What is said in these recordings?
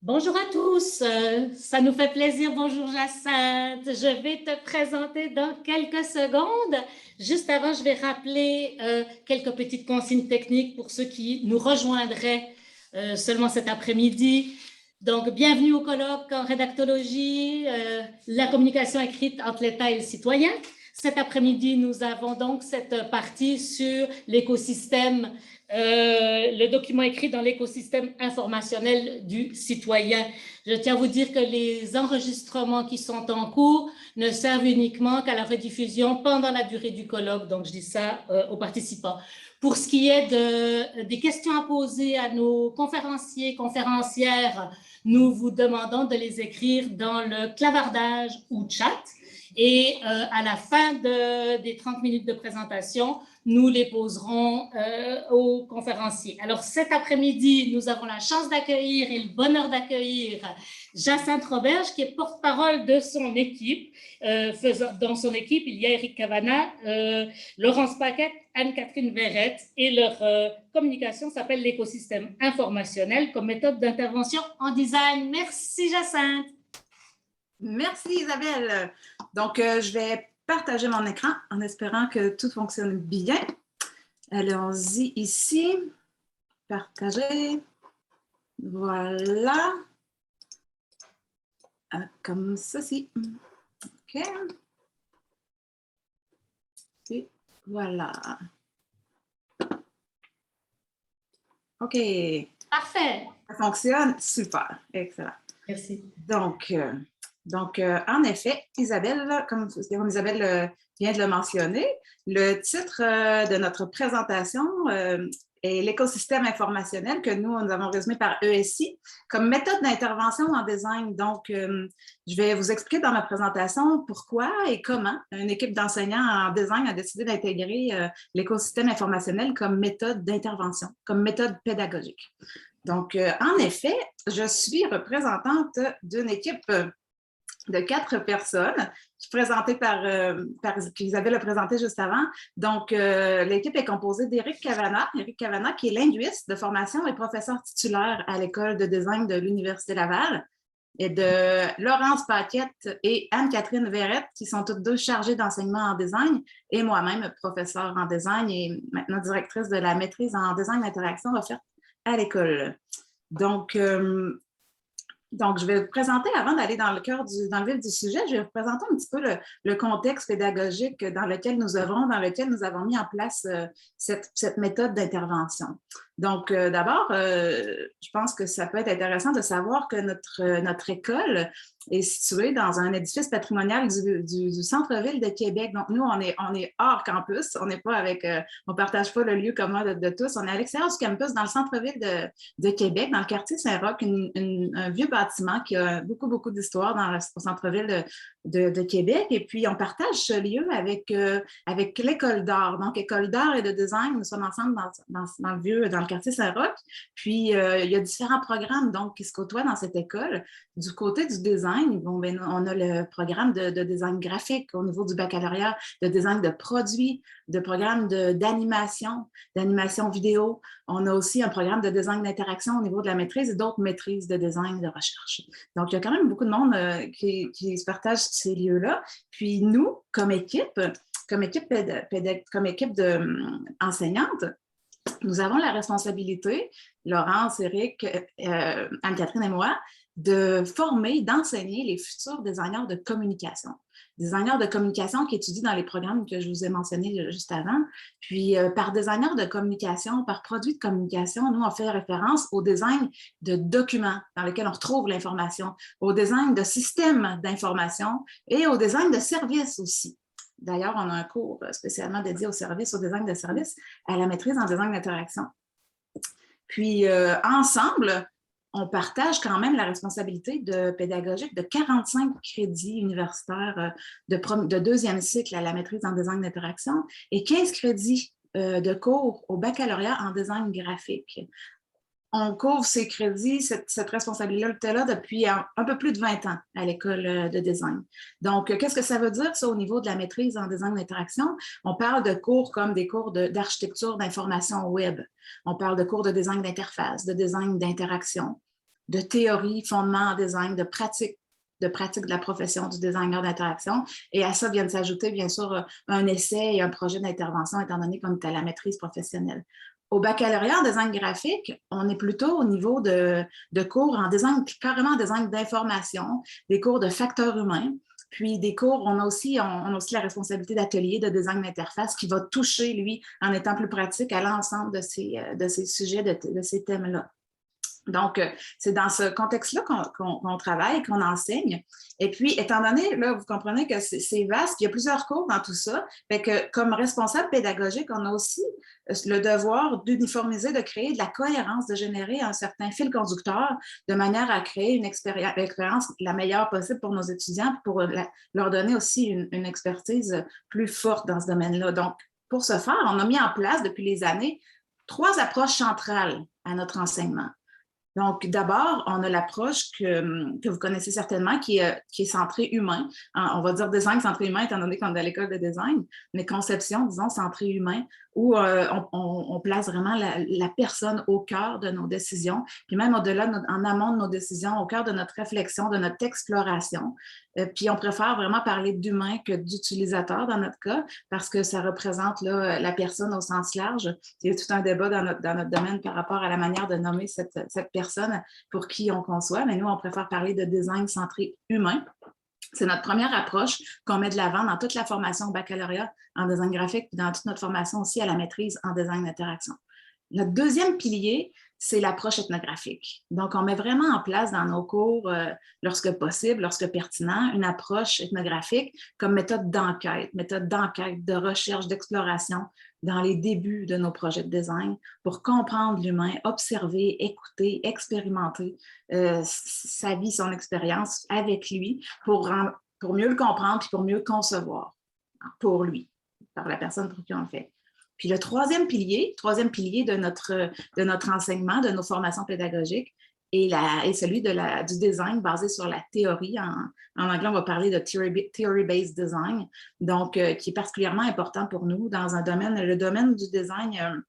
Bonjour à tous, ça nous fait plaisir. Bonjour Jacinthe, je vais te présenter dans quelques secondes. Juste avant, je vais rappeler quelques petites consignes techniques pour ceux qui nous rejoindraient seulement cet après-midi. Donc, bienvenue au colloque en rédactologie, la communication écrite entre l'État et le citoyen. Cet après-midi, nous avons donc cette partie sur l'écosystème, le document écrit dans l'écosystème informationnel du citoyen. Je tiens à vous dire que les enregistrements qui sont en cours ne servent uniquement qu'à la rediffusion pendant la durée du colloque. Donc, je dis ça aux participants. Pour ce qui est des questions à poser à nos conférenciers, conférencières, nous vous demandons de les écrire dans le clavardage ou chat. Et à la fin des 30 minutes de présentation, nous les poserons aux conférenciers. Alors cet après-midi, nous avons la chance d'accueillir et le bonheur d'accueillir Jacinthe Roberge, qui est porte-parole de son équipe. Dans son équipe, il y a Éric Cavana, Laurence Paquette, Anne-Catherine Verrette, et leur communication s'appelle l'écosystème informationnel comme méthode d'intervention en design. Merci Jacinthe. Merci Isabelle. Donc, je vais partager mon écran en espérant que tout fonctionne bien. Allons-y ici. Partager. Voilà. Comme ceci. OK. Et voilà. OK. Parfait. Ça fonctionne. Super. Excellent. Merci. Donc, en effet, Isabelle, comme Isabelle vient de le mentionner, le titre de notre présentation est l'écosystème informationnel que nous avons résumé par ESI comme méthode d'intervention en design. Donc, je vais vous expliquer dans ma présentation pourquoi et comment une équipe d'enseignants en design a décidé d'intégrer l'écosystème informationnel comme méthode d'intervention, comme méthode pédagogique. Donc, en effet, je suis représentante d'une équipe de 4 personnes, présentée qu'Isabelle a présenté juste avant. Donc, l'équipe est composée d'Éric Cavana, qui est linguiste de formation et professeur titulaire à l'École de design de l'Université Laval, et de Laurence Paquette et Anne-Catherine Verrette, qui sont toutes deux chargées d'enseignement en design, et moi-même, professeure en design et maintenant directrice de la maîtrise en design d'interaction offerte à l'école. Donc, je vais vous présenter, avant d'aller dans le vif du sujet, je vais vous présenter un petit peu le contexte pédagogique dans lequel nous avons mis en place cette méthode d'intervention. Donc, d'abord, je pense que ça peut être intéressant de savoir que notre école est située dans un édifice patrimonial du centre-ville de Québec. Donc, nous, on est hors campus, on n'est pas on partage pas le lieu commun de tous. On est à l'extérieur du campus, dans le centre-ville de Québec, dans le quartier Saint-Roch, un vieux bâtiment qui a beaucoup d'histoire au centre-ville de Québec. Et puis, on partage ce lieu avec l'école d'art. Donc, école d'art et de design, nous sommes ensemble dans le quartier Saint-Roch. Puis, il y a différents programmes donc, qui se côtoient dans cette école. Du côté du design, on a le programme de design graphique au niveau du baccalauréat, de design de produits, de programme d'animation vidéo. On a aussi un programme de design d'interaction au niveau de la maîtrise et d'autres maîtrises de design de recherche. Donc, il y a quand même beaucoup de monde qui se partage ces lieux-là. Puis, nous, comme équipe enseignante, nous avons la responsabilité, Laurence, Éric, Anne-Catherine et moi, de former, d'enseigner les futurs designers de communication. Designers de communication qui étudient dans les programmes que je vous ai mentionnés juste avant. Puis, par designer de communication, par produit de communication, nous, on fait référence au design de documents dans lesquels on retrouve l'information, au design de systèmes d'information et au design de services aussi. D'ailleurs, on a un cours spécialement dédié au design de services, à la maîtrise en design d'interaction. Puis, ensemble, on partage quand même la responsabilité pédagogique de 45 crédits universitaires de deuxième cycle à la maîtrise en design d'interaction et 15 crédits de cours au baccalauréat en design graphique. On couvre ces crédits, cette responsabilité-là depuis un peu plus de 20 ans à l'école de design. Donc, qu'est-ce que ça veut dire, ça, au niveau de la maîtrise en design d'interaction? On parle de cours comme des cours d'architecture d'information web. On parle de cours de design d'interface, de design d'interaction, de théorie, fondement en design, de pratique de la profession du designer d'interaction. Et à ça viennent s'ajouter, bien sûr, un essai et un projet d'intervention, étant donné qu'on est à la maîtrise professionnelle. Au baccalauréat en design graphique, on est plutôt au niveau de cours en design, carrément en design d'information, des cours de facteurs humains. Puis des cours, on a aussi la responsabilité d'atelier de design d'interface qui va toucher, lui, en étant plus pratique, à l'ensemble de ces sujets, de ces thèmes-là. Donc, c'est dans ce contexte-là qu'on travaille, qu'on enseigne. Et puis, étant donné, là, vous comprenez que c'est vaste, il y a plusieurs cours dans tout ça. Fait que, comme responsable pédagogique, on a aussi le devoir d'uniformiser, de créer de la cohérence, de générer un certain fil conducteur de manière à créer une expérience la meilleure possible pour nos étudiants, pour leur donner aussi une expertise plus forte dans ce domaine-là. Donc, pour ce faire, on a mis en place depuis les années 3 approches centrales à notre enseignement. Donc, d'abord, on a l'approche que vous connaissez certainement, qui est centrée humain. On va dire design centré humain, étant donné qu'on est à l'école de design, mais conception, disons, centré humain, où on place vraiment la personne au cœur de nos décisions, puis même au-delà, en amont de nos décisions, au cœur de notre réflexion, de notre exploration. Puis on préfère vraiment parler d'humain que d'utilisateur dans notre cas, parce que ça représente là, la personne au sens large. Il y a tout un débat dans notre domaine par rapport à la manière de nommer cette personne pour qui on conçoit, mais nous, on préfère parler de design centré humain. C'est notre première approche qu'on met de l'avant dans toute la formation au baccalauréat en design graphique, puis dans toute notre formation aussi à la maîtrise en design d'interaction. Notre deuxième pilier, c'est l'approche ethnographique. Donc, on met vraiment en place dans nos cours, lorsque possible, lorsque pertinent, une approche ethnographique comme méthode d'enquête, de recherche, d'exploration dans les débuts de nos projets de design pour comprendre l'humain, observer, écouter, expérimenter sa vie, son expérience avec lui pour mieux le comprendre et pour mieux le concevoir pour lui, par la personne pour qui on le fait. Puis le troisième pilier de notre enseignement, de nos formations pédagogiques, est celui du design basé sur la théorie. En anglais, on va parler de theory-based design, donc qui est particulièrement important pour nous dans le domaine du design.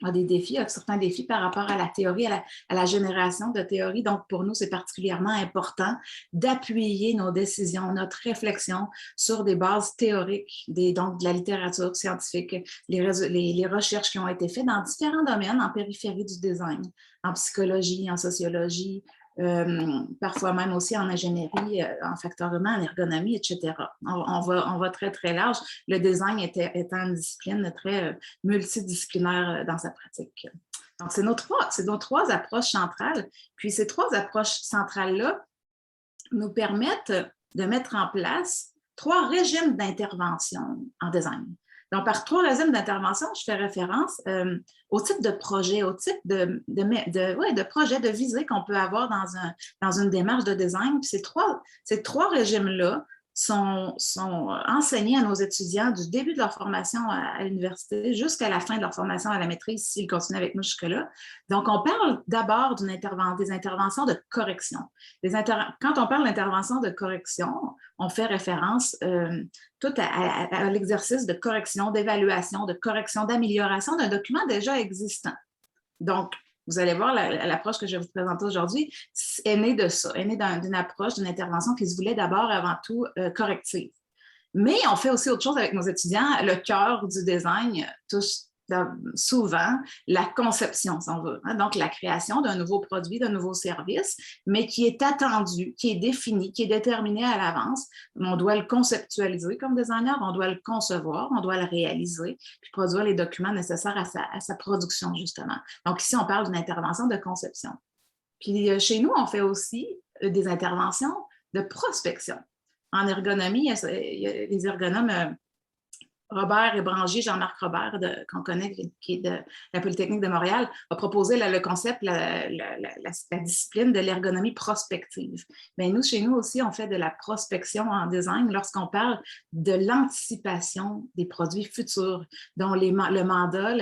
A des défis, a certains défis par rapport à la théorie, à la génération de théories. Donc, pour nous, c'est particulièrement important d'appuyer nos décisions, notre réflexion sur des bases théoriques, donc de la littérature scientifique, les recherches qui ont été faites dans différents domaines en périphérie du design, en psychologie, en sociologie, parfois même aussi en ingénierie, en facteurs humains, en ergonomie, etc. On va très, très large. Le design étant une discipline très multidisciplinaire dans sa pratique. Donc, c'est nos trois approches centrales. Puis, ces 3 approches centrales-là nous permettent de mettre en place 3 régimes d'intervention en design. Donc, par 3 régimes d'intervention, je fais référence au type de projet, au type de projet, de visée qu'on peut avoir dans une démarche de design. Puis ces trois régimes-là sont enseignés à nos étudiants du début de leur formation à l'université jusqu'à la fin de leur formation à la maîtrise, s'ils continuent avec nous jusque-là. Donc, on parle d'abord des interventions de correction. Quand on parle d'intervention de correction, on fait référence tout à l'exercice de correction, d'évaluation, de correction, d'amélioration d'un document déjà existant. Donc, vous allez voir, l'approche que je vais vous présenter aujourd'hui est née de ça, est née d'une approche, d'une intervention qui se voulait d'abord, avant tout, corrective. Mais on fait aussi autre chose avec nos étudiants. Le cœur du design touche souvent la conception, si on veut. Donc, la création d'un nouveau produit, d'un nouveau service, mais qui est attendu, qui est défini, qui est déterminé à l'avance. On doit le conceptualiser comme designer, on doit le concevoir, on doit le réaliser, puis produire les documents nécessaires à sa production, justement. Donc, ici, on parle d'une intervention de conception. Puis, chez nous, on fait aussi des interventions de prospection. En ergonomie, il y a les ergonomes Robert Ébrangier, Jean-Marc Robert, qu'on connaît, qui est de la Polytechnique de Montréal, a proposé le concept, la discipline de l'ergonomie prospective. Mais nous, chez nous aussi, on fait de la prospection en design lorsqu'on parle de l'anticipation des produits futurs, dont le mandat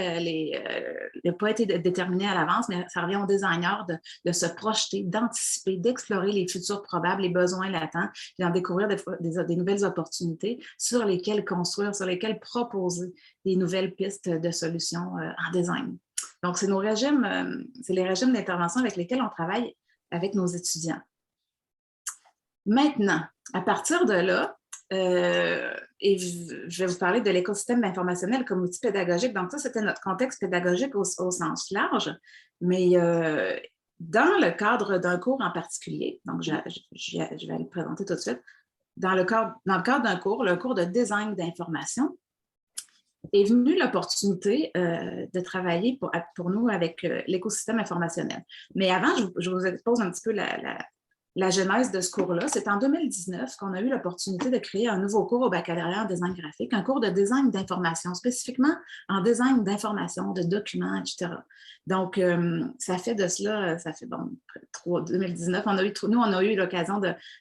n'a pas été déterminé à l'avance, mais ça revient au designer de se projeter, d'anticiper, d'explorer les futurs probables, les besoins latents, puis d'en découvrir des nouvelles opportunités sur lesquelles construire, sur lesquelles proposer des nouvelles pistes de solutions en design. Donc, c'est les régimes d'intervention avec lesquels on travaille avec nos étudiants. Maintenant, à partir de là, et je vais vous parler de l'écosystème informationnel comme outil pédagogique. Donc ça, c'était notre contexte pédagogique au sens large, mais dans le cadre d'un cours en particulier, donc je vais le présenter tout de suite, dans le cadre d'un cours, le cours de design d'information, est venue l'opportunité de travailler pour nous avec l'écosystème informationnel. Mais avant, je vous expose un petit peu la genèse de ce cours-là. C'est en 2019 qu'on a eu l'opportunité de créer un nouveau cours au baccalauréat en design graphique, un cours de design d'information, spécifiquement en design d'information, de documents, etc. Donc, ça fait de cela, ça fait 2019, on a eu l'occasion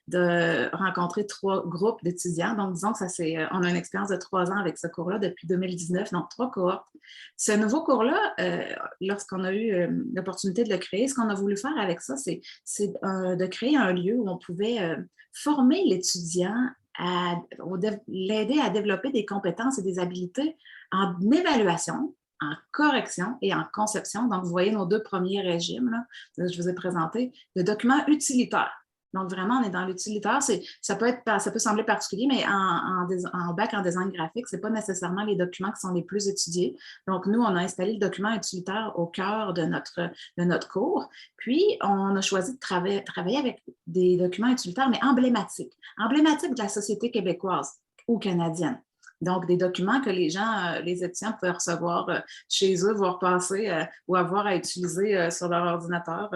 de rencontrer 3 groupes d'étudiants. Donc, disons que on a une expérience de 3 ans avec ce cours-là depuis 2019, donc 3 cohortes. Ce nouveau cours-là, lorsqu'on a eu l'opportunité de le créer, ce qu'on a voulu faire avec ça, c'est de créer un lieu où on pouvait former l'étudiant, l'aider à développer des compétences et des habiletés en évaluation, en correction et en conception. Donc, vous voyez nos 2 premiers régimes là, que je vous ai présentés, de documents utilitaires. Donc, vraiment, on est dans l'utilitaire. Ça peut sembler particulier, mais en bac en design graphique, ce n'est pas nécessairement les documents qui sont les plus étudiés. Donc, nous, on a installé le document utilitaire au cœur de notre cours. Puis, on a choisi de travailler avec des documents utilitaires, mais emblématiques de la société québécoise ou canadienne. Donc, des documents que les étudiants peuvent recevoir chez eux, voir passer ou avoir à utiliser sur leur ordinateur,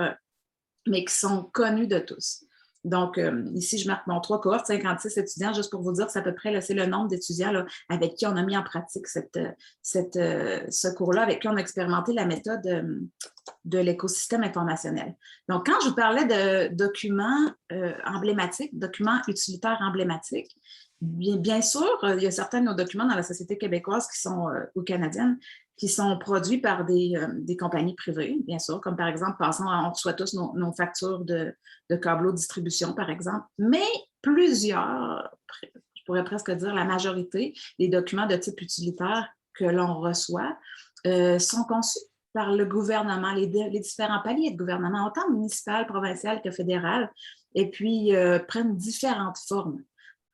mais qui sont connus de tous. Donc, ici, je marque mon 3 cohortes, 56 étudiants, juste pour vous dire, c'est à peu près c'est le nombre d'étudiants là, avec qui on a mis en pratique ce cours-là, avec qui on a expérimenté la méthode de l'écosystème informationnel. Donc, quand je vous parlais de documents emblématiques, documents utilitaires emblématiques, bien sûr, il y a certains de nos documents dans la société québécoise ou canadienne qui sont produits par des compagnies privées, bien sûr, comme par exemple, on reçoit tous nos factures de câbleaux de distribution, par exemple, mais plusieurs, je pourrais presque dire la majorité des documents de type utilitaire que l'on reçoit sont conçus par le gouvernement, les différents paliers de gouvernement, autant municipal, provincial que fédéral, et puis prennent différentes formes.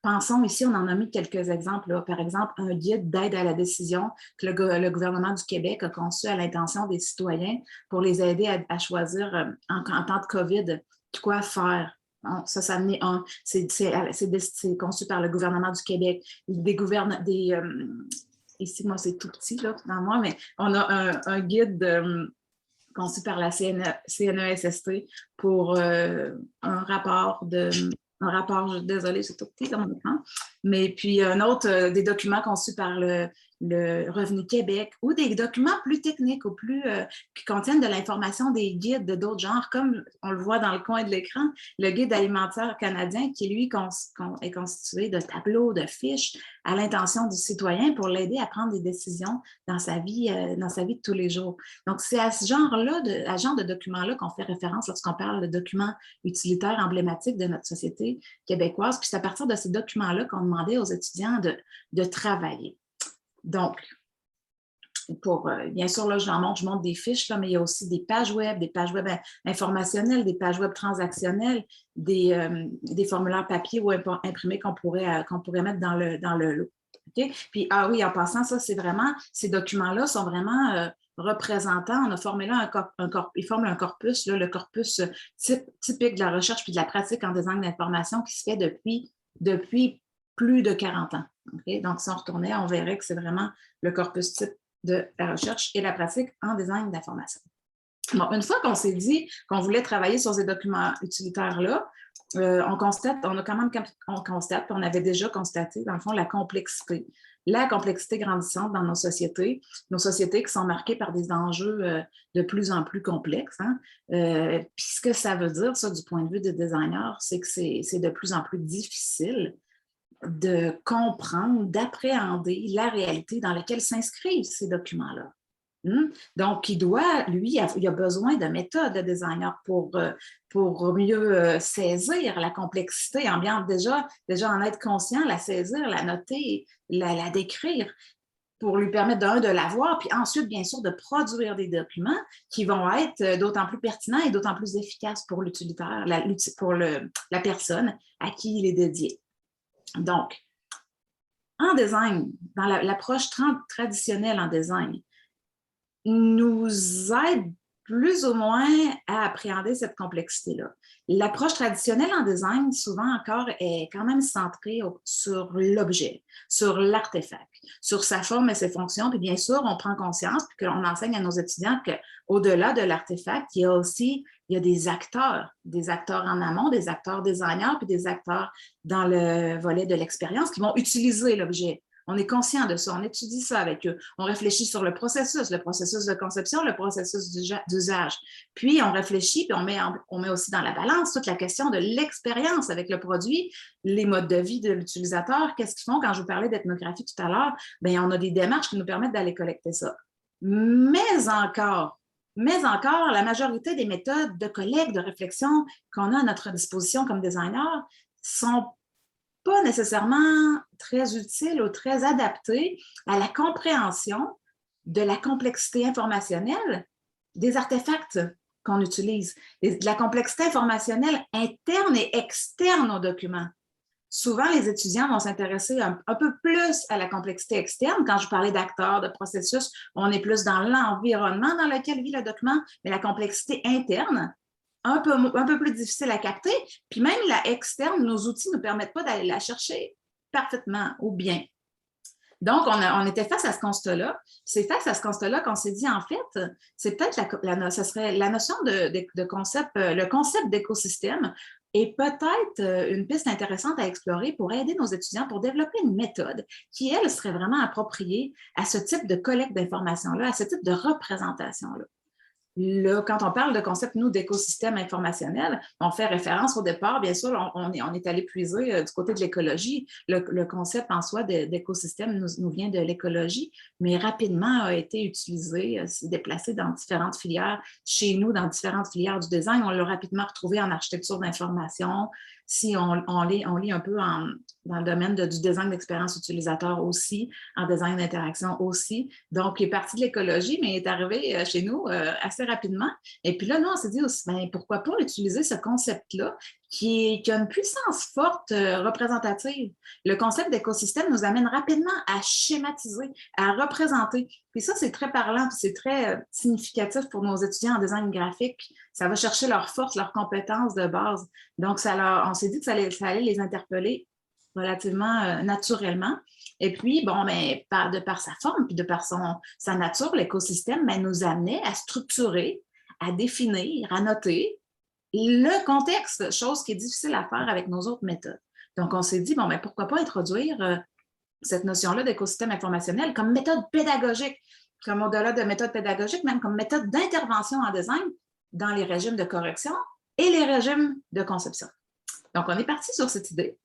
Pensons ici, on en a mis quelques exemples. Là. Par exemple, un guide d'aide à la décision que le gouvernement du Québec a conçu à l'intention des citoyens pour les aider à choisir en temps de COVID quoi faire. Bon, ça amené c'est conçu par le gouvernement du Québec. Ici, moi, c'est tout petit là, dans moi, mais on a un guide conçu par la CNESST pour un rapport désolée, c'est tout petit dans mon écran, mais puis un autre, des documents conçus par le Revenu Québec ou des documents plus techniques ou qui contiennent de l'information des guides de d'autres genres, comme on le voit dans le coin de l'écran, le guide alimentaire canadien qui, lui, est constitué de tableaux, de fiches à l'intention du citoyen pour l'aider à prendre des décisions dans sa vie de tous les jours. Donc, c'est à ce genre de documents-là qu'on fait référence lorsqu'on parle de documents utilitaires emblématiques de notre société québécoise. Puis c'est à partir de ces documents-là qu'on demandait aux étudiants de travailler. Donc, bien sûr, là, je montre des fiches, là, mais il y a aussi des pages web informationnelles, des pages web transactionnelles, des formulaires papier ou imprimés qu'on pourrait mettre dans le lot. Okay? Puis, oui, en passant, ça, c'est vraiment, ces documents-là sont vraiment représentants. On a formé là ils forment un corpus, là, le corpus typique de la recherche puis de la pratique en design d'information qui se fait depuis plus de 40 ans. Okay? Donc, si on retournait, on verrait que c'est vraiment le corpus type de la recherche et la pratique en design d'information. Bon, une fois qu'on s'est dit qu'on voulait travailler sur ces documents utilitaires-là, on constate, on avait déjà constaté, dans le fond, la complexité grandissante dans nos sociétés qui sont marquées par des enjeux de plus en plus complexes. Hein. Puis ce que ça veut dire, ça, du point de vue des designers, c'est que c'est de plus en plus difficile de comprendre, d'appréhender la réalité dans laquelle s'inscrivent ces documents-là. Donc, il a besoin de méthodes de designer pour mieux saisir la complexité ambiante, déjà en être conscient, la saisir, la noter, la décrire. pour lui permettre de l'avoir, puis ensuite, bien sûr, de produire des documents qui vont être d'autant plus pertinents et d'autant plus efficaces pour l'utilitaire, pour la personne à qui il est dédié. Donc, en design, dans l'approche traditionnelle en design, nous aide plus ou moins à appréhender cette complexité-là. L'approche traditionnelle en design, souvent encore, est quand même centrée sur l'objet, sur l'artefact, sur sa forme et ses fonctions. Puis bien sûr, on prend conscience, puis qu'on enseigne à nos étudiants qu'au-delà de l'artefact, il y a des acteurs en amont, des acteurs designers, puis des acteurs dans le volet de l'expérience qui vont utiliser l'objet. On est conscient de ça, on étudie ça avec eux. On réfléchit sur le processus de conception, le processus d'usage. Puis, on réfléchit, puis on met aussi dans la balance toute la question de l'expérience avec le produit, les modes de vie de l'utilisateur. Qu'est-ce qu'ils font? Quand je vous parlais d'ethnographie tout à l'heure, bien, on a des démarches qui nous permettent d'aller collecter ça. Mais encore, la majorité des méthodes de collecte, de réflexion qu'on a à notre disposition comme designer sont pas nécessairement très utiles ou très adaptés à la compréhension de la complexité informationnelle des artefacts qu'on utilise, de la complexité informationnelle interne et externe aux documents. Souvent, les étudiants vont s'intéresser un peu plus à la complexité externe. Quand je parlais d'acteurs, de processus, on est plus dans l'environnement dans lequel vit le document, mais la complexité interne, un peu plus difficile à capter. Puis même la externe, nos outils ne nous permettent pas d'aller la chercher parfaitement ou bien. Donc, on était face à ce constat-là. C'est face à ce constat-là qu'on s'est dit, en fait, c'est peut-être ça serait la notion de concept, le concept d'écosystème est peut-être une piste intéressante à explorer pour aider nos étudiants pour développer une méthode qui, elle, serait vraiment appropriée à ce type de collecte d'informations-là, à ce type de représentation-là. Là, quand on parle de concept, nous, d'écosystème informationnel, on fait référence au départ, bien sûr, on est allé puiser du côté de l'écologie. Le concept en soi d'écosystème nous vient de l'écologie, mais rapidement a été utilisé, s'est déplacé dans différentes filières, chez nous, dans différentes filières du design. On l'a rapidement retrouvé en architecture d'information. Si on lit un peu dans le domaine du design d'expérience utilisateur aussi, en design d'interaction aussi. Donc, il est parti de l'écologie, mais il est arrivé chez nous assez rapidement. Et puis là, nous, on s'est dit aussi, bien, pourquoi pas utiliser ce concept-là qui a une puissance forte représentative. Le concept d'écosystème nous amène rapidement à schématiser, à représenter. Puis ça, c'est très parlant, puis c'est très significatif pour nos étudiants en design graphique. Ça va chercher leur force, leurs compétences de base. Donc, on s'est dit que ça allait les interpeller relativement naturellement. Et puis, bon, mais de par sa forme, puis de par sa nature, l'écosystème nous amenait à structurer, à définir, à noter le contexte, chose qui est difficile à faire avec nos autres méthodes. Donc, on s'est dit, bon, mais pourquoi pas introduire cette notion-là d'écosystème informationnel comme méthode pédagogique, comme au-delà de méthode pédagogique, même comme méthode d'intervention en design dans les régimes de correction et les régimes de conception. Donc, on est parti sur cette idée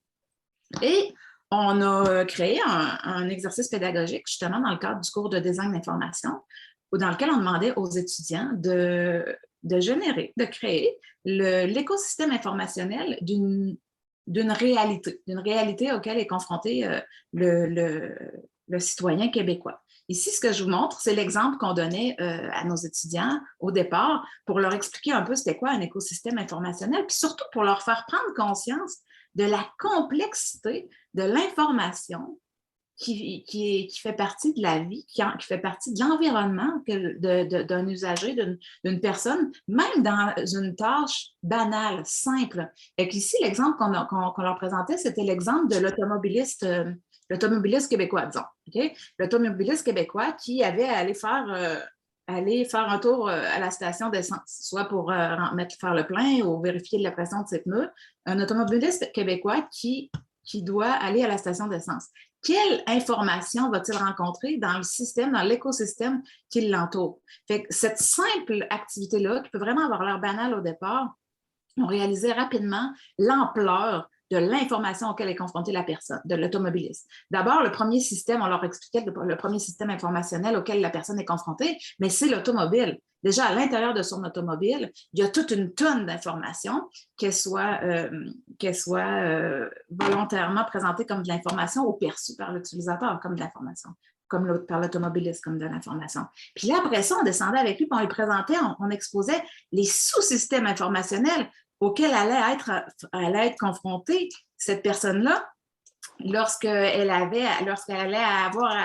et on a créé un exercice pédagogique, justement, dans le cadre du cours de design d'information, dans lequel on demandait aux étudiants de générer, de créer l'écosystème informationnel d'une réalité auquel est confronté le citoyen québécois. Ici, ce que je vous montre, c'est l'exemple qu'on donnait à nos étudiants au départ pour leur expliquer un peu c'était quoi un écosystème informationnel, puis surtout pour leur faire prendre conscience de la complexité de l'information qui fait partie de la vie, qui fait partie de l'environnement d'un usager, d'une personne, même dans une tâche banale, simple. Et ici, l'exemple qu'on leur présentait, c'était l'exemple de l'automobiliste québécois, disons. Okay? L'automobiliste québécois qui avait à aller faire un tour à la station d'essence, soit pour faire le plein ou vérifier la pression de ses pneus. Un automobiliste québécois qui doit aller à la station d'essence. Quelle information va-t-il rencontrer dans le système, dans l'écosystème qui l'entoure? Cette simple activité-là, qui peut vraiment avoir l'air banale au départ, on réalisait rapidement l'ampleur de l'information auquel est confrontée la personne, de l'automobiliste. D'abord, le premier système, on leur expliquait le premier système informationnel auquel la personne est confrontée, mais c'est l'automobile. Déjà, à l'intérieur de son automobile, il y a toute une tonne d'informations, qu'elles soient volontairement présentées comme de l'information ou perçues par l'utilisateur comme de l'information. comme par l'automobiliste, comme de l'information. Puis là, après ça, on descendait avec lui, puis on lui présentait, on exposait les sous-systèmes informationnels auxquels allait être confrontée cette personne-là lorsqu'elle allait avoir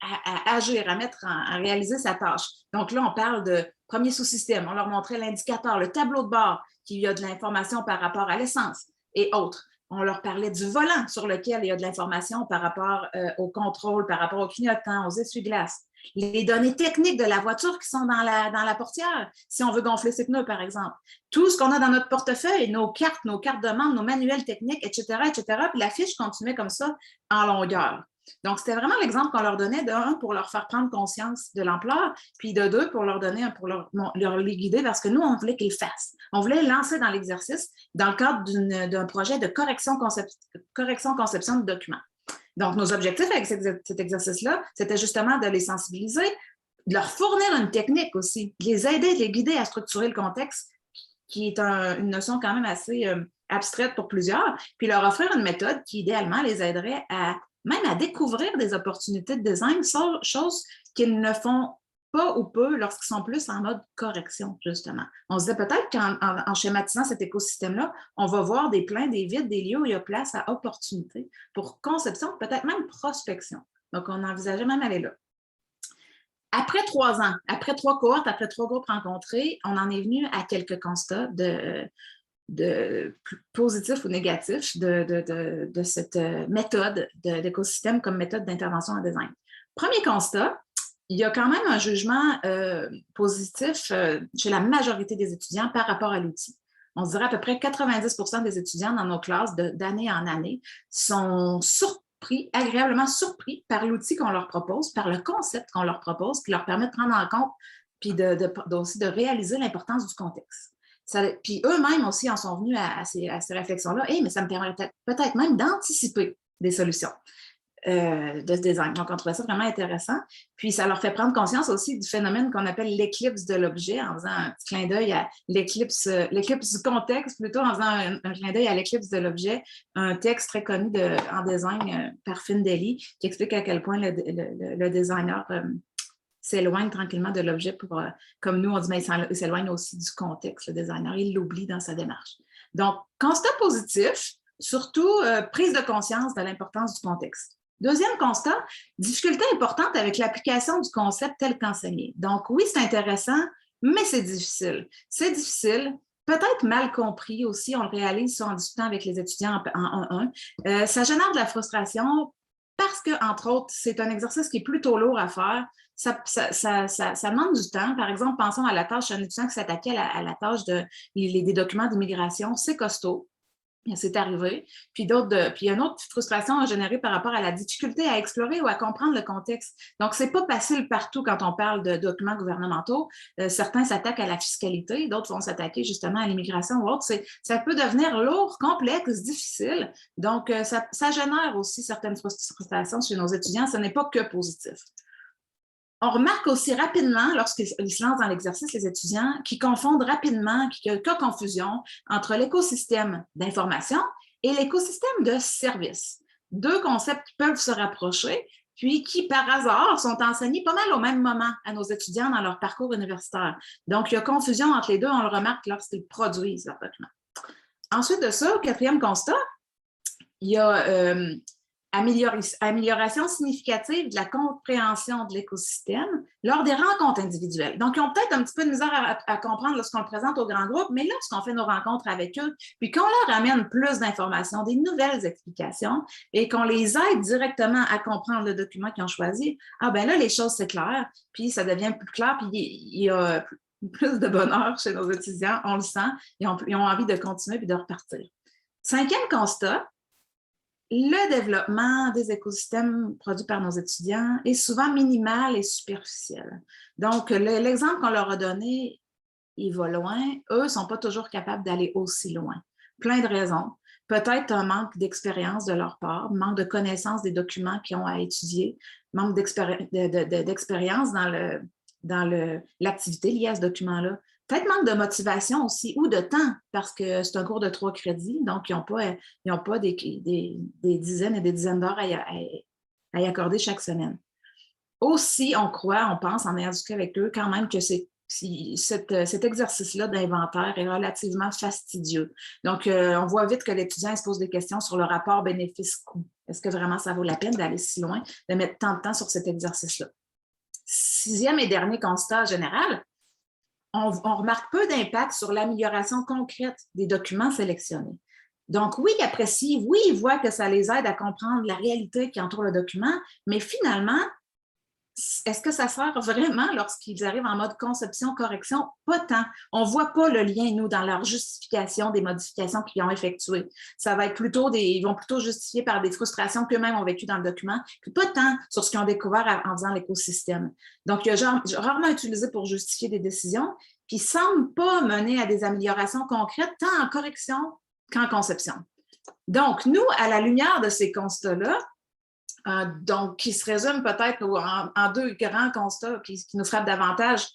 à agir, à réaliser sa tâche. Donc là, on parle de premier sous-système. On leur montrait l'indicateur, le tableau de bord qui a de l'information par rapport à l'essence et autres. On leur parlait du volant sur lequel il y a de l'information par rapport au contrôle, par rapport au clignotant, aux essuie-glaces. Les données techniques de la voiture qui sont dans la portière, si on veut gonfler ses pneus, par exemple. Tout ce qu'on a dans notre portefeuille, nos cartes de membre, nos manuels techniques, etc., etc. Puis la fiche continuait comme ça en longueur. Donc, c'était vraiment l'exemple qu'on leur donnait, de un, pour leur faire prendre conscience de l'ampleur, puis de deux, pour leur donner, pour leur les guider, parce que nous, on voulait qu'ils le fassent. On voulait les lancer dans l'exercice dans le cadre d'un projet de correction-conception de documents. Donc, nos objectifs avec cet exercice-là, c'était justement de les sensibiliser, de leur fournir une technique aussi, de les aider, de les guider à structurer le contexte, qui est une notion quand même assez abstraite pour plusieurs, puis leur offrir une méthode qui, idéalement, les aiderait même à découvrir des opportunités de design, choses qu'ils ne font pas ou peu lorsqu'ils sont plus en mode correction, justement. On se disait peut-être qu'en schématisant cet écosystème-là, on va voir des pleins, des vides, des lieux où il y a place à opportunité pour conception, peut-être même prospection. Donc, on envisageait même aller là. Après 3 ans, après 3 cohortes, après 3 groupes rencontrés, on en est venu à quelques constats de positifs ou négatifs de cette méthode d'écosystème comme méthode d'intervention en design. Premier constat, il y a quand même un jugement positif chez la majorité des étudiants par rapport à l'outil. On se dirait à peu près 90% des étudiants dans nos classes d'année en année sont agréablement surpris par l'outil qu'on leur propose, par le concept qu'on leur propose, qui leur permet de prendre en compte puis aussi de réaliser l'importance du contexte. Puis eux-mêmes aussi en sont venus à ces réflexions-là. Mais ça me permet peut-être même d'anticiper des solutions de ce design. Donc, on trouvait ça vraiment intéressant. Puis, ça leur fait prendre conscience aussi du phénomène qu'on appelle l'éclipse de l'objet, en faisant un petit clin d'œil à l'éclipse du contexte, plutôt en faisant un clin d'œil à l'éclipse de l'objet, un texte très connu en design par Findelli qui explique à quel point le designer s'éloigne tranquillement de l'objet comme nous, on dit, mais il s'éloigne aussi du contexte, le designer, il l'oublie dans sa démarche. Donc, constat positif, surtout prise de conscience de l'importance du contexte. Deuxième constat, difficulté importante avec l'application du concept tel qu'enseigné. Donc, oui, c'est intéressant, mais c'est difficile. C'est difficile, peut-être mal compris aussi, on le réalise en discutant avec les étudiants en 1-1. Ça génère de la frustration parce que, entre autres, c'est un exercice qui est plutôt lourd à faire. Ça demande du temps. Par exemple, pensons à la tâche d'un étudiant qui s'attaquait à la tâche des documents d'immigration. C'est costaud. C'est arrivé. Puis il y a une autre frustration générée par rapport à la difficulté à explorer ou à comprendre le contexte. Donc, c'est pas facile partout quand on parle de documents gouvernementaux. Certains s'attaquent à la fiscalité, d'autres vont s'attaquer justement à l'immigration ou autre. Ça peut devenir lourd, complexe, difficile. Donc, ça génère aussi certaines frustrations chez nos étudiants. Ce n'est pas que positif. On remarque aussi rapidement, lorsqu'ils se lancent dans l'exercice, les étudiants, qui confondent rapidement, qu'il y a confusion entre l'écosystème d'information et l'écosystème de service. 2 concepts qui peuvent se rapprocher, puis qui, par hasard, sont enseignés pas mal au même moment à nos étudiants dans leur parcours universitaire. Donc, il y a confusion entre les deux, on le remarque lorsqu'ils produisent leurs documents. Ensuite de ça, 4e constat, il y a amélioration significative de la compréhension de l'écosystème lors des rencontres individuelles. Donc, ils ont peut-être un petit peu de misère à comprendre lorsqu'on le présente au grand groupe, mais lorsqu'on fait nos rencontres avec eux, puis qu'on leur amène plus d'informations, des nouvelles explications, et qu'on les aide directement à comprendre le document qu'ils ont choisi, ben là, les choses, c'est clair, puis ça devient plus clair, puis il y a plus de bonheur chez nos étudiants, on le sent, ils ont envie de continuer puis de repartir. 5e constat, le développement des écosystèmes produits par nos étudiants est souvent minimal et superficiel. Donc, l'exemple qu'on leur a donné, il va loin. Eux ne sont pas toujours capables d'aller aussi loin. Plein de raisons. Peut-être un manque d'expérience de leur part, manque de connaissance des documents qu'ils ont à étudier, manque d'expérience dans l'activité liée à ce document-là. Peut-être manque de motivation aussi ou de temps parce que c'est un cours de 3 crédits, donc ils n'ont pas des dizaines et des dizaines d'heures à y accorder chaque semaine. aussi, on pense, en ayant discuté avec eux, quand même que cet exercice-là d'inventaire est relativement fastidieux. Donc, on voit vite que l'étudiant se pose des questions sur le rapport bénéfice-coût. Est-ce que vraiment ça vaut la peine d'aller si loin, de mettre tant de temps sur cet exercice-là? 6e et dernier constat général, on remarque peu d'impact sur l'amélioration concrète des documents sélectionnés. Donc, oui, ils apprécient, oui, ils voient que ça les aide à comprendre la réalité qui entoure le document, mais finalement, est-ce que ça sert vraiment lorsqu'ils arrivent en mode conception-correction? Pas tant. On ne voit pas le lien, nous, dans leur justification des modifications qu'ils ont effectuées. Ça va être ils vont plutôt justifier par des frustrations qu'eux-mêmes ont vécues dans le document, puis pas tant sur ce qu'ils ont découvert en faisant l'écosystème. Donc, il y a rarement utilisé pour justifier des décisions, puis ne semble pas mener à des améliorations concrètes, tant en correction qu'en conception. Donc, nous, à la lumière de ces constats-là, donc, qui se résume peut-être en 2 grands constats qui nous frappent davantage.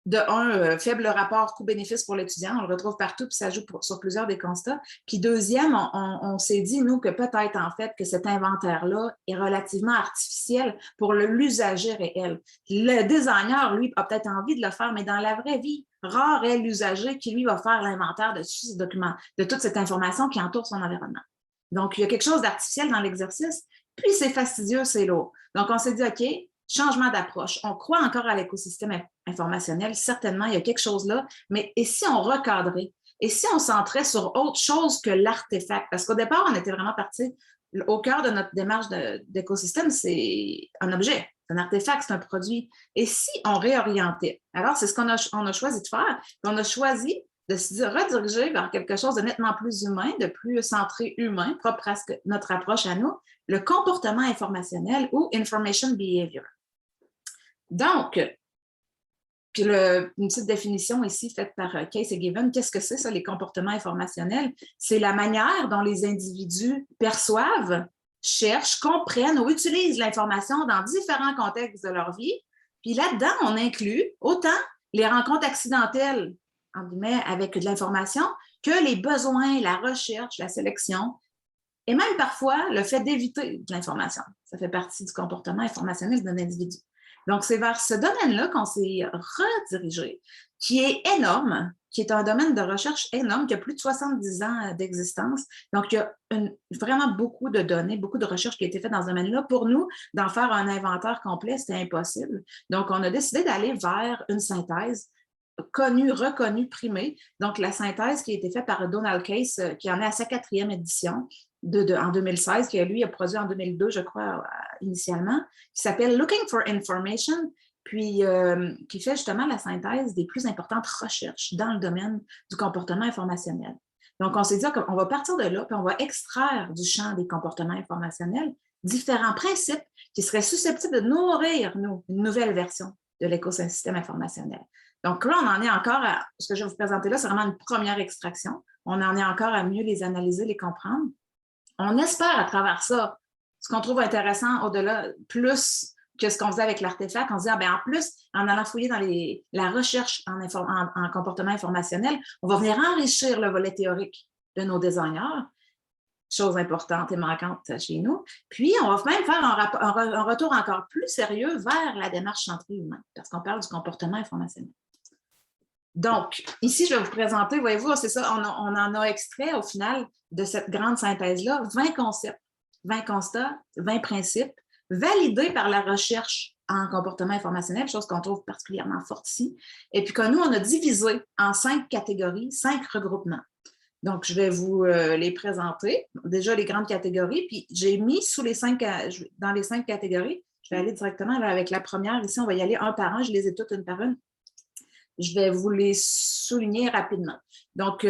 De un, faible rapport coût-bénéfice pour l'étudiant, on le retrouve partout, puis ça joue sur plusieurs des constats. Puis deuxième, on s'est dit, nous, que peut-être en fait que cet inventaire-là est relativement artificiel pour l'usager réel. Le designer, lui, a peut-être envie de le faire, mais dans la vraie vie, rare est l'usager qui, lui, va faire l'inventaire de tous ces documents, de toute cette information qui entoure son environnement. Donc, il y a quelque chose d'artificiel dans l'exercice. Puis, c'est fastidieux, c'est lourd. Donc, on s'est dit, OK, changement d'approche. On croit encore à l'écosystème informationnel. Certainement, il y a quelque chose là. Mais et si on recadrait? Et si on centrait sur autre chose que l'artefact? Parce qu'au départ, on était vraiment parti, au cœur de notre démarche d'écosystème, c'est un objet, un artefact, c'est un produit. Et si on réorientait? Alors, c'est ce qu'on a choisi de faire. On a choisi de se rediriger vers quelque chose de nettement plus humain, de plus centré humain, propre à notre approche à nous, le comportement informationnel ou information behavior. Donc, puis une petite définition ici faite par Case et Given, qu'est-ce que c'est ça, les comportements informationnels? C'est la manière dont les individus perçoivent, cherchent, comprennent ou utilisent l'information dans différents contextes de leur vie. Puis là-dedans, on inclut autant les rencontres accidentelles, en guillemets, avec de l'information, que les besoins, la recherche, la sélection, et même parfois le fait d'éviter de l'information. Ça fait partie du comportement informationnel d'un individu. Donc, c'est vers ce domaine-là qu'on s'est redirigé, qui est énorme, qui est un domaine de recherche énorme, qui a plus de 70 ans d'existence. Donc, il y a vraiment beaucoup de données, beaucoup de recherches qui ont été faites dans ce domaine-là. Pour nous, d'en faire un inventaire complet, c'était impossible. Donc, on a décidé d'aller vers une synthèse connue, reconnue, primée. Donc, la synthèse qui a été faite par Donald Case, qui en est à sa 4e édition en 2016, qui lui a produit en 2002, je crois, initialement, qui s'appelle Looking for Information, puis qui fait justement la synthèse des plus importantes recherches dans le domaine du comportement informationnel. Donc, on s'est dit qu'on va partir de là, puis on va extraire du champ des comportements informationnels différents principes qui seraient susceptibles de nourrir une nouvelle version de l'écosystème informationnel. Donc là, on en est encore à, ce que je vais vous présenter là, c'est vraiment une première extraction. On en est encore à mieux les analyser, les comprendre. On espère à travers ça, ce qu'on trouve intéressant au-delà, plus que ce qu'on faisait avec l'artefact, on se dit, en plus, en allant fouiller dans la recherche en comportement informationnel, on va venir enrichir le volet théorique de nos designers, chose importante et manquante chez nous. Puis, on va même faire un retour encore plus sérieux vers la démarche centrée humaine, parce qu'on parle du comportement informationnel. Donc, ici, je vais vous présenter, voyez-vous, c'est ça, on en a extrait au final de cette grande synthèse-là, 20 concepts, 20 constats, 20 principes, validés par la recherche en comportement informationnel, chose qu'on trouve particulièrement forte ici, et puis que nous, on a divisé en 5 catégories, 5 regroupements. Donc, je vais vous les présenter. Déjà, les grandes catégories, puis j'ai mis dans les 5 catégories, je vais aller directement avec la première. Ici, on va y aller un par un, je les ai toutes une par une. Je vais vous les souligner rapidement. Donc,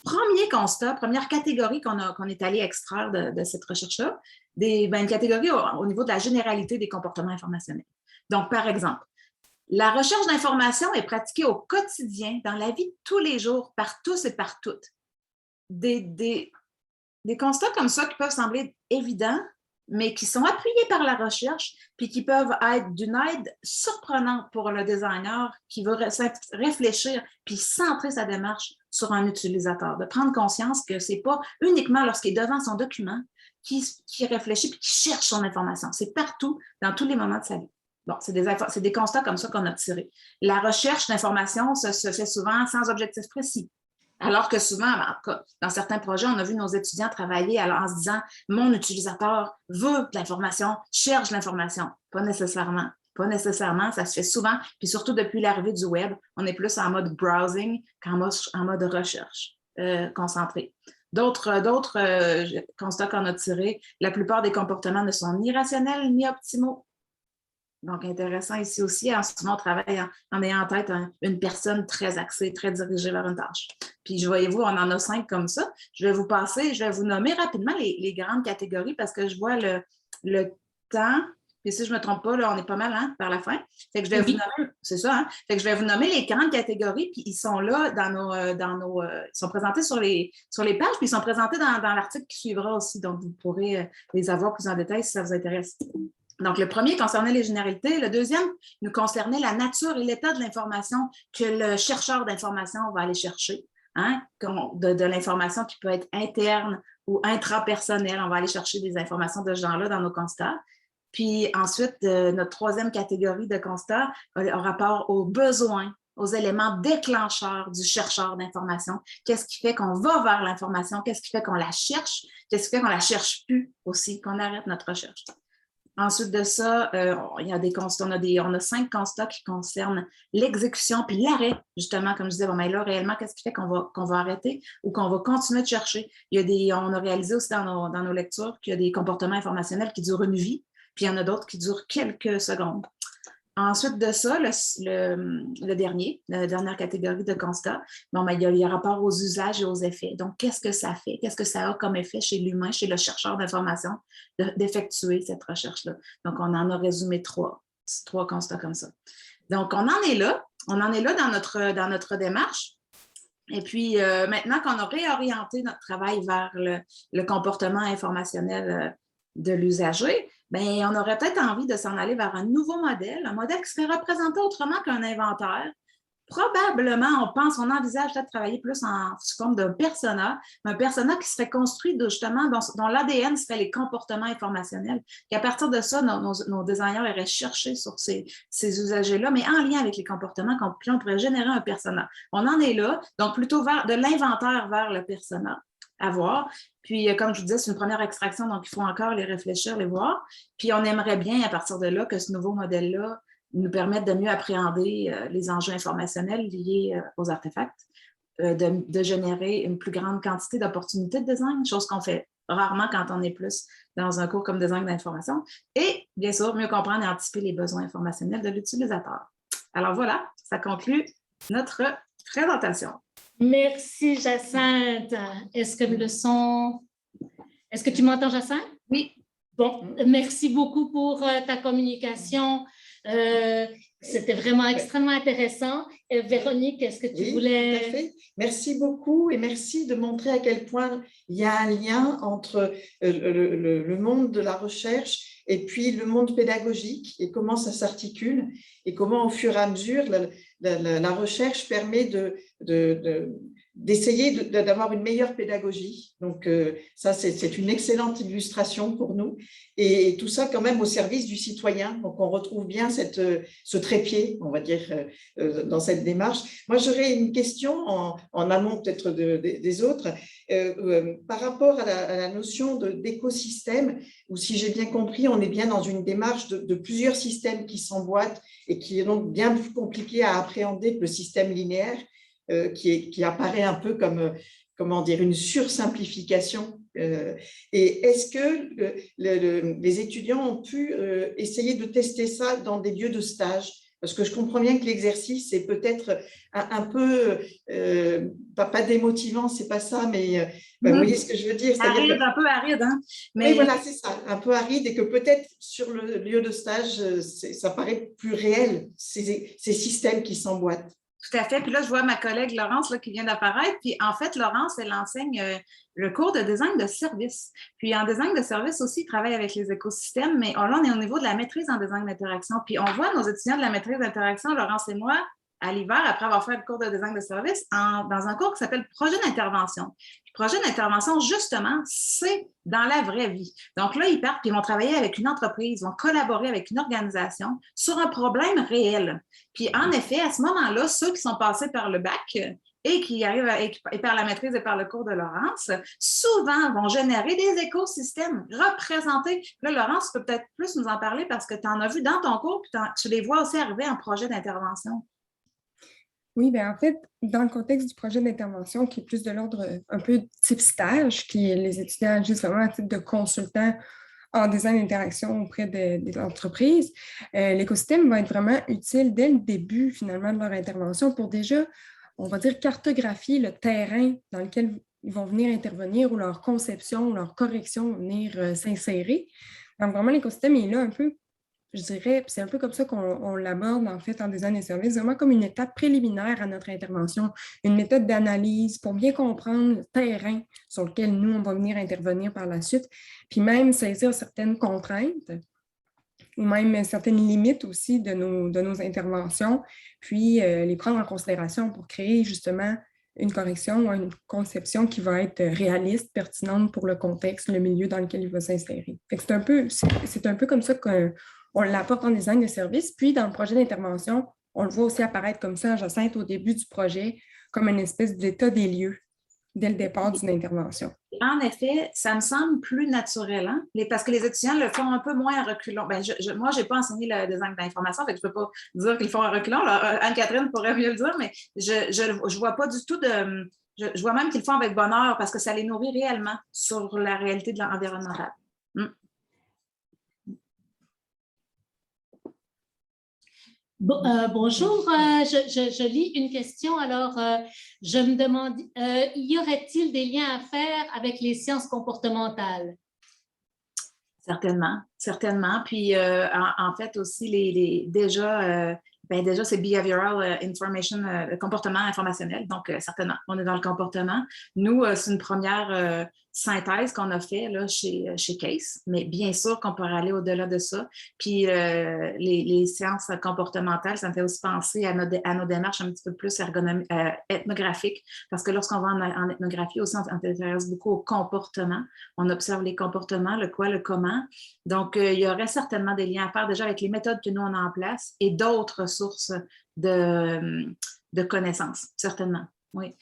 premier constat, première catégorie qu'on est allé extraire de cette recherche-là, une catégorie au niveau de la généralité des comportements informationnels. Donc, par exemple, la recherche d'information est pratiquée au quotidien, dans la vie de tous les jours, par tous et par toutes. Des constats comme ça qui peuvent sembler évidents, mais qui sont appuyés par la recherche, puis qui peuvent être d'une aide surprenante pour le designer qui veut réfléchir puis centrer sa démarche sur un utilisateur, de prendre conscience que ce n'est pas uniquement lorsqu'il est devant son document qui réfléchit puis qui cherche son information. C'est partout, dans tous les moments de sa vie. Bon, c'est des constats comme ça qu'on a tirés. La recherche d'informations se fait souvent sans objectif précis. Alors que souvent, dans certains projets, on a vu nos étudiants travailler en se disant « Mon utilisateur veut de l'information, cherche l'information. » Pas nécessairement. Pas nécessairement, ça se fait souvent. Puis surtout depuis l'arrivée du web, on est plus en mode browsing qu'en mode recherche concentrée. D'autres constats qu'on a tirés, la plupart des comportements ne sont ni rationnels ni optimaux. Donc, intéressant ici aussi. Souvent, on travaille en ayant en tête une personne très axée, très dirigée vers une tâche. Puis, voyez-vous, on en a 5 comme ça. Je vais vous nommer rapidement les grandes catégories parce que je vois le temps. Puis si je ne me trompe pas, là, on est pas mal vers la fin. Fait que je vais vous nommer, c'est ça, hein? Fait que je vais vous nommer les grandes catégories, puis ils sont là ils sont présentés sur les pages, puis ils sont présentés dans l'article qui suivra aussi. Donc, vous pourrez les avoir plus en détail si ça vous intéresse. Donc, le premier concernait les généralités. Le deuxième nous concernait la nature et l'état de l'information que le chercheur d'information va aller chercher. Hein? De l'information qui peut être interne ou intrapersonnelle. On va aller chercher des informations de ce genre-là dans nos constats. Puis ensuite, notre troisième catégorie de constats a rapport aux besoins, aux éléments déclencheurs du chercheur d'information. Qu'est-ce qui fait qu'on va vers l'information? Qu'est-ce qui fait qu'on la cherche? Qu'est-ce qui fait qu'on ne la cherche plus aussi, qu'on arrête notre recherche? Ensuite de ça, il y a des constats, on a 5 constats qui concernent l'exécution puis l'arrêt, justement, comme je disais, bon, mais là, réellement, qu'est-ce qui fait qu'on va arrêter ou qu'on va continuer de chercher? On a réalisé aussi dans nos lectures qu'il y a des comportements informationnels qui durent une vie, puis il y en a d'autres qui durent quelques secondes. Ensuite de ça, la dernière catégorie de constats, bon, ben, il y a rapport aux usages et aux effets. Donc, qu'est-ce que ça fait? Qu'est-ce que ça a comme effet chez l'humain, chez le chercheur d'information, d'effectuer cette recherche-là? Donc, on en a résumé 3 constats comme ça. Donc, on en est là dans notre démarche. Et puis, maintenant qu'on a réorienté notre travail vers le comportement informationnel de l'usager, bien, on aurait peut-être envie de s'en aller vers un nouveau modèle, un modèle qui serait représenté autrement qu'un inventaire. Probablement, on envisage peut-être travailler plus sous forme d'un persona, un persona qui serait construit justement, dont l'ADN serait les comportements informationnels. Et à partir de ça, nos designers iraient chercher sur ces usagers-là, mais en lien avec les comportements, puis on pourrait générer un persona. On en est là, donc plutôt de l'inventaire vers le persona à voir. Puis, comme je vous disais, c'est une première extraction, donc il faut encore les réfléchir, les voir. Puis, on aimerait bien, à partir de là, que ce nouveau modèle-là nous permette de mieux appréhender les enjeux informationnels liés aux artefacts, de générer une plus grande quantité d'opportunités de design, chose qu'on fait rarement quand on est plus dans un cours comme design d'information. Et, bien sûr, mieux comprendre et anticiper les besoins informationnels de l'utilisateur. Alors voilà, ça conclut notre présentation. Merci, Jacinthe. Est-ce que tu m'entends, Jacinthe? Oui. Bon, merci beaucoup pour ta communication. C'était vraiment extrêmement intéressant. Véronique, est-ce que tu voulais… Tout à fait. Merci beaucoup et merci de montrer à quel point il y a un lien entre le monde de la recherche et puis le monde pédagogique et comment ça s'articule et comment au fur et à mesure la recherche permet d'essayer d'avoir une meilleure pédagogie. Donc ça, c'est une excellente illustration pour nous et tout ça quand même au service du citoyen. Donc on retrouve bien ce trépied, on va dire, dans cette démarche. Moi, j'aurais une question en amont peut-être des autres par rapport à la notion d'écosystème, où si j'ai bien compris, on est bien dans une démarche de plusieurs systèmes qui s'emboîtent et qui est donc bien plus compliqué à appréhender que le système linéaire, qui apparaît un peu comme, comment dire, une sursimplification. Et est-ce que les étudiants ont pu essayer de tester ça dans des lieux de stage? Parce que je comprends bien que l'exercice est peut-être un peu, pas démotivant, c'est pas ça, mais vous voyez ce que je veux dire? Un peu aride, hein? Mais… Oui, voilà, c'est ça, un peu aride, et que peut-être sur le lieu de stage, ça paraît plus réel, ces systèmes qui s'emboîtent. Tout à fait. Puis là, je vois ma collègue Laurence là, qui vient d'apparaître. Puis en fait, Laurence, elle enseigne le cours de design de service. Puis en design de service aussi, il travaille avec les écosystèmes, mais là, on est au niveau de la maîtrise en design d'interaction. Puis on voit nos étudiants de la maîtrise d'interaction, Laurence et moi, à l'hiver, après avoir fait le cours de design de service, dans un cours qui s'appelle projet d'intervention. Projet d'intervention, justement, c'est dans la vraie vie. Donc là, ils partent puis ils vont travailler avec une entreprise, ils vont collaborer avec une organisation sur un problème réel. Puis en effet, à ce moment-là, ceux qui sont passés par le bac et qui arrivent et par la maîtrise et par le cours de Laurence, souvent vont générer des écosystèmes représentés. Là, Laurence, tu peux peut-être plus nous en parler parce que tu en as vu dans ton cours, puis tu les vois aussi arriver en projet d'intervention. Oui, bien en fait, dans le contexte du projet d'intervention qui est plus de l'ordre un peu type stage, qui les étudiants agissent vraiment à titre de consultants en design d'interaction auprès de l'entreprise, l'écosystème va être vraiment utile dès le début finalement de leur intervention pour déjà, on va dire, cartographier le terrain dans lequel ils vont venir intervenir ou leur conception ou leur correction vont venir s'insérer. Donc vraiment, l'écosystème est là un peu, je dirais, c'est un peu comme ça qu'on l'aborde en fait en design et services, vraiment comme une étape préliminaire à notre intervention, une méthode d'analyse pour bien comprendre le terrain sur lequel nous, on va venir intervenir par la suite, puis même saisir certaines contraintes ou même certaines limites aussi de nos interventions, puis les prendre en considération pour créer justement une correction ou une conception qui va être réaliste, pertinente pour le contexte, le milieu dans lequel il va s'insérer. C'est un peu comme ça qu'on l'apporte en design de service. Puis, dans le projet d'intervention, on le voit aussi apparaître comme ça, Jacinthe, au début du projet, comme une espèce d'état des lieux dès le départ d'une intervention. En effet, ça me semble plus naturel, hein? Parce que les étudiants le font un peu moins à reculons. Ben, moi, je n'ai pas enseigné le design d'information, fait que je ne peux pas dire qu'ils le font à reculons. Anne-Catherine pourrait mieux le dire, mais je vois pas du tout de... Je vois même qu'ils le font avec bonheur parce que ça les nourrit réellement sur la réalité de l'environnemental. Bonjour, je lis une question. Alors, je me demande, y aurait-il des liens à faire avec les sciences comportementales? Certainement, certainement. Puis, en fait, aussi, déjà, c'est behavioral information, comportement informationnel. Donc, certainement, on est dans le comportement. Nous, c'est une première synthèse qu'on a fait là, chez Case, mais bien sûr qu'on peut aller au-delà de ça. Puis, les sciences comportementales, ça me fait aussi penser à nos démarches un petit peu plus ethnographiques, parce que lorsqu'on va en ethnographie aussi, on s'intéresse beaucoup au comportement. On observe les comportements, le quoi, le comment. Donc, il y aurait certainement des liens à faire déjà avec les méthodes que nous, on a en place et d'autres sources de connaissances, certainement, oui.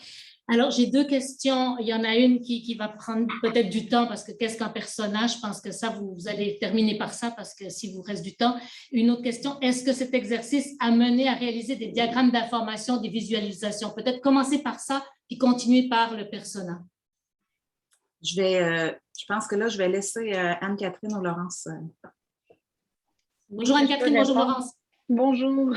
Alors, j'ai deux questions. Il y en a une qui va prendre peut-être du temps parce que qu'est-ce qu'un personnage? Je pense que ça, vous allez terminer par ça parce que s'il vous reste du temps. Une autre question, est-ce que cet exercice a mené à réaliser des diagrammes d'information, des visualisations? Peut-être commencer par ça puis continuer par le persona. Je pense que là, je vais laisser Anne-Catherine ou Laurence. Bonjour Anne-Catherine, bonjour Laurence. Bonjour.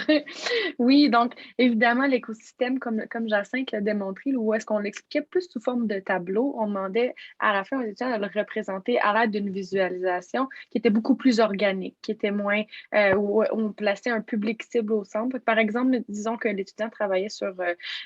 Oui, donc évidemment, l'écosystème, comme Jacinthe l'a démontré, où est-ce qu'on l'expliquait plus sous forme de tableau, on demandait à la fin aux étudiants de le représenter à l'aide d'une visualisation qui était beaucoup plus organique, qui était moins, où on plaçait un public cible au centre. Par exemple, disons que l'étudiant travaillait sur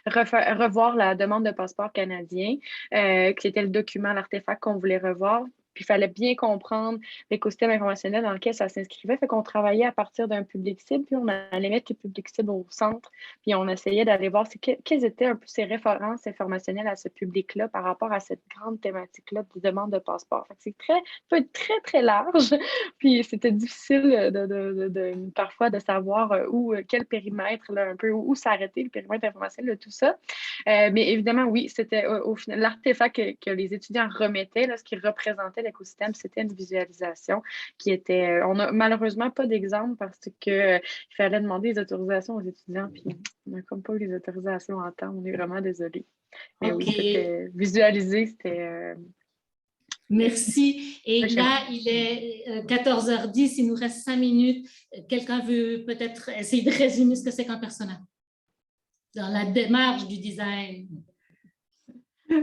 revoir la demande de passeport canadien, qui était le document, l'artefact qu'on voulait revoir. Puis il fallait bien comprendre l'écosystème informationnel dans lequel ça s'inscrivait. Fait qu'on travaillait à partir d'un public cible, puis on allait mettre le public cible au centre, puis on essayait d'aller voir quelles étaient un peu ces références informationnelles à ce public-là par rapport à cette grande thématique-là de demande de passeport. Fait que ça peut être très, très large, puis c'était difficile parfois de savoir quel périmètre, là, un peu, où s'arrêter, le périmètre informationnel de tout ça. Mais évidemment, oui, c'était au final l'artefact que les étudiants remettaient, là, ce qui représentait l'écosystème, c'était une visualisation qui était... on n'a malheureusement pas d'exemple parce qu'il fallait demander les autorisations aux étudiants, puis on n'a comme pas eu les autorisations en temps. On est vraiment désolés. Mais oui, c'était visualisé, c'était... Merci. Et là, il est 14h10, il nous reste 5 minutes. Quelqu'un veut peut-être essayer de résumer ce que c'est qu'un persona dans la démarche du design?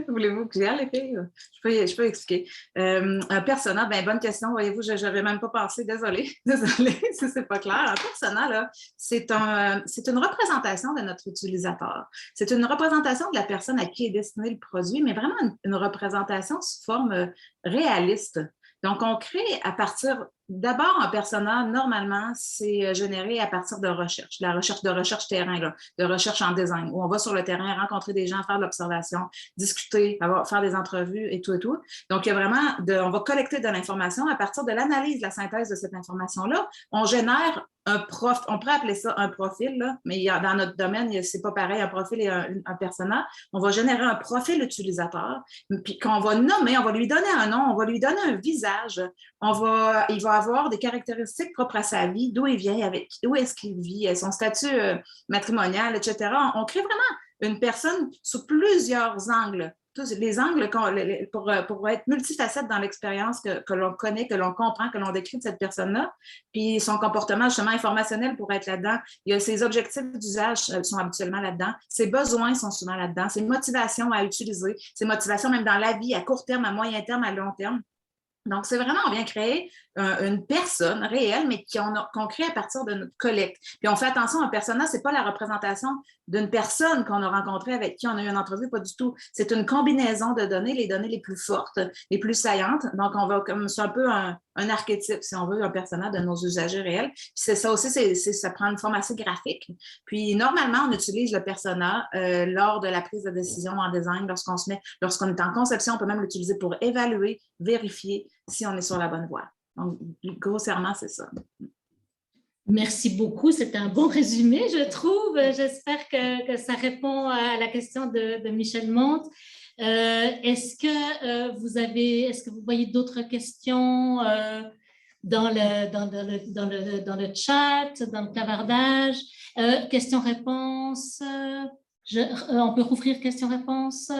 Voulez-vous que j'y aille, les filles? Je peux expliquer. Un persona, bien, bonne question. Voyez-vous, je n'avais même pas pensé. Désolée si ce n'est pas clair. Un persona, là, c'est une représentation de notre utilisateur. C'est une représentation de la personne à qui est destiné le produit, mais vraiment une représentation sous forme réaliste. Donc, on crée à partir D'abord, un persona, normalement, c'est généré à partir de recherche, de recherche terrain, là, de recherche en design, où on va sur le terrain, rencontrer des gens, faire de l'observation, discuter, faire des entrevues et tout et tout. Donc, il y a vraiment, on va collecter de l'information. À partir de l'analyse, de la synthèse de cette information-là, on génère un profil, on pourrait appeler ça un profil, là, mais dans notre domaine, c'est pas pareil, un profil et un persona. On va générer un profil utilisateur, puis qu'on va nommer, on va lui donner un nom, on va lui donner un visage, il va avoir des caractéristiques propres à sa vie, d'où il vient, où est-ce qu'il vit, son statut matrimonial, etc. On crée vraiment une personne sous plusieurs angles. Tous les angles pour être multifacette dans l'expérience que l'on connaît, que l'on comprend, que l'on décrit de cette personne-là. Puis son comportement justement informationnel pour être là-dedans. Il y a ses objectifs d'usage sont habituellement là-dedans. Ses besoins sont souvent là-dedans. Ses motivations à utiliser. Ses motivations même dans la vie, à court terme, à moyen terme, à long terme. Donc, c'est vraiment, on vient créer une personne réelle, mais qu'on crée à partir de notre collecte. Puis, on fait attention, un persona, ce n'est pas la représentation d'une personne qu'on a rencontrée avec qui on a eu une entrevue, pas du tout. C'est une combinaison de données, les données les plus fortes, les plus saillantes. Donc, on va comme c'est un peu un archétype, si on veut, un persona de nos usagers réels. Puis, c'est ça aussi, ça prend une forme assez graphique. Puis, normalement, on utilise le persona lors de la prise de décision en design, lorsqu'on est en conception, on peut même l'utiliser pour évaluer, vérifier si on est sur la bonne voie. Donc, grossièrement, c'est ça. Merci beaucoup. C'est un bon résumé, je trouve. J'espère que ça répond à la question de Michel Monte. Est-ce que vous voyez d'autres questions dans le chat, dans le clavardage? Questions-réponses? On peut rouvrir questions-réponses?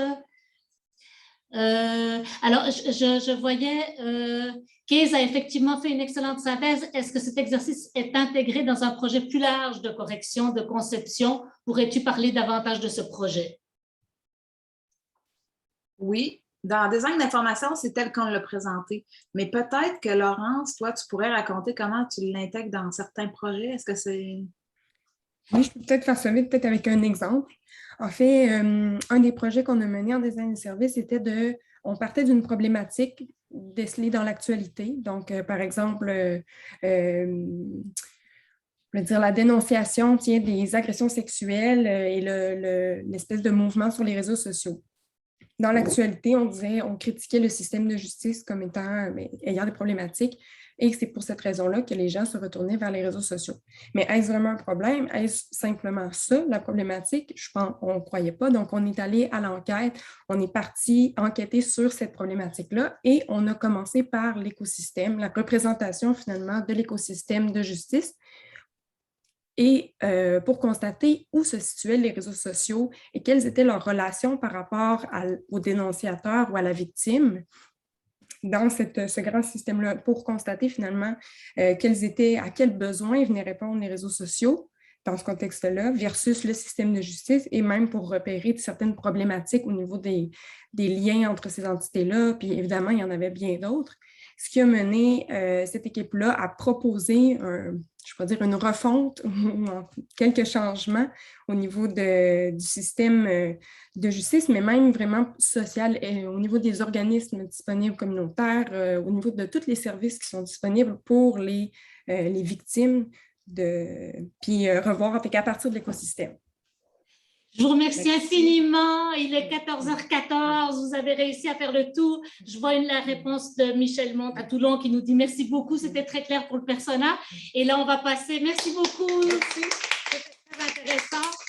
Alors, je voyais qu'Aise a effectivement fait une excellente synthèse. Est-ce que cet exercice est intégré dans un projet plus large de correction, de conception? Pourrais-tu parler davantage de ce projet? Oui. Dans Design d'information, c'est tel qu'on l'a présenté. Mais peut-être que, Laurence, toi, tu pourrais raconter comment tu l'intègres dans certains projets. Est-ce que c'est... Oui, je peux peut-être faire ça vite, peut-être avec un exemple. En fait, un des projets qu'on a mené en design de service, c'était on partait d'une problématique décelée dans l'actualité. Donc, par exemple, la dénonciation des agressions sexuelles et l'espèce de mouvement sur les réseaux sociaux. Dans l'actualité, on critiquait le système de justice comme ayant des problématiques et c'est pour cette raison-là que les gens se retournaient vers les réseaux sociaux. Mais est-ce vraiment un problème? Est-ce simplement ça, la problématique? Je pense qu'on ne croyait pas. Donc, on est allé à l'enquête, on est parti enquêter sur cette problématique-là et on a commencé par l'écosystème, la représentation finalement de l'écosystème de justice. Et pour constater où se situaient les réseaux sociaux et quelles étaient leurs relations par rapport au dénonciateur ou à la victime dans ce grand système-là, pour constater finalement à quels besoins venaient répondre les réseaux sociaux dans ce contexte-là versus le système de justice et même pour repérer certaines problématiques au niveau des liens entre ces entités-là. Puis évidemment, il y en avait bien d'autres. Ce qui a mené cette équipe-là à proposer une refonte ou quelques changements au niveau du système de justice, mais même vraiment social, et au niveau des organismes disponibles communautaires, au niveau de tous les services qui sont disponibles pour les victimes, puis revoir à partir de l'écosystème. Je vous remercie infiniment. Il est 14h14. Vous avez réussi à faire le tour. Je vois la réponse de Michel Monte à Toulon qui nous dit merci beaucoup. C'était très clair pour le persona. Et là, on va passer. Merci beaucoup. C'était très intéressant.